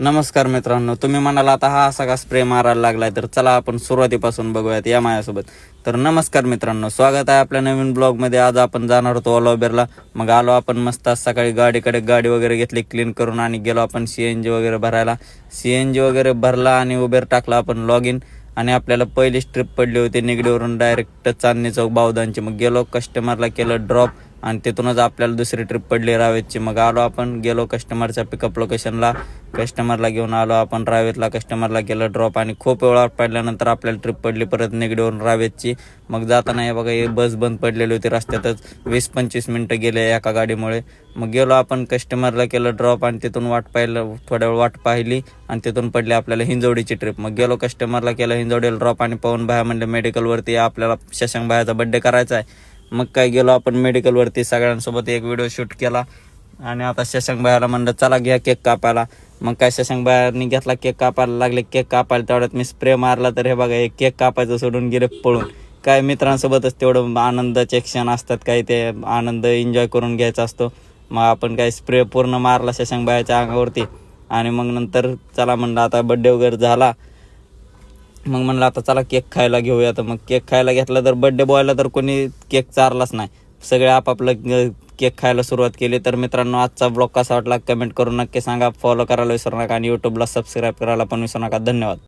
नमस्कार मित्रांनो, तुम्ही म्हणाला आता हा असा का स्प्रे मारायला लागलाय, तर चला आपण सुरुवातीपासून बघूयात या माझ्यासोबत. तर नमस्कार मित्रांनो, स्वागत आहे आपल्या नवीन ब्लॉगमध्ये. आज आपण जाणार होतो ओलाउबेरला. मग आलो आपण मस्त आज सकाळी गाडी वगैरे घेतली क्लीन करून आणि गेलो आपण CNG वगैरे भरायला. CNG वगैरे भरला आणि उबेर टाकला आपण लॉग इन. आणि आपल्याला पहिलीच ट्रिप पडली होती निगडीवरून डायरेक्ट चांदणी चौक बावधानची. मग गेलो कस्टमरला केलं ड्रॉप आणि तिथूनच आपल्याला दुसरी ट्रिप पडली रावेतची. मग आलो आपण गेलो कस्टमरच्या पिकअप लोकेशनला, कस्टमरला घेऊन आलो आपण रावेतला. कस्टमरला केलं ड्रॉप आणि खूप वेळा पडल्यानंतर आपल्याला ट्रिप पडली परत निगडीवरून रावेतची. मग जाताना हे बघा हे बस बंद पडलेली होती रस्त्यातच, 20-25 मिनटं गेले एका गाडीमुळे. मग गेलो आपण कस्टमरला केलं ड्रॉप आणि तिथून थोड्या वेळ वाट पाहिली आणि तिथून पडली आपल्याला हिंजवडीची ट्रिप. मग गेलो कस्टमरला केलं हिंजवडीला ड्रॉप आणि पवन भाया म्हणलं मेडिकलवरती आपल्याला शशांक भायाचा बड्डे करायचा आहे. मग काय गेलो आपण मेडिकलवरती, सगळ्यांसोबत एक व्हिडिओ शूट केला आणि आता शशांक भायाला म्हणलं चला घ्या केक कापायला. मग काय शशांक भायानी घेतला केक कापायला लागले. केक कापायला तेवढ्यात मी स्प्रे मारला, तर हे बघा हे केक कापायचं सोडून गेले पळून. काय मित्रांसोबतच तेवढं आनंदाचे क्षण असतात, काही ते आनंद एन्जॉय करून घ्यायचा असतो. मग आपण काय स्प्रे पूर्ण मारला शशांक भायाच्या अंगावरती आणि मग नंतर चला म्हणलं आता बड्डे वगैरे झाला. मग म्हणलं आता चला केक खायला घेऊया. तर मग केक खायला घेतला, तर बड्डे बॉयला तर कोणी केक चारलाच नाही, सगळे आपापलं केक खायला सुरुवात केली. तर मित्रांनो, आजचा ब्लॉग कसा वाटला कमेंट करून नक्की सांगा. फॉलो करायला विसरू नका आणि यूट्यूबला सबस्क्राईब करायला पण विसरू नका. धन्यवाद.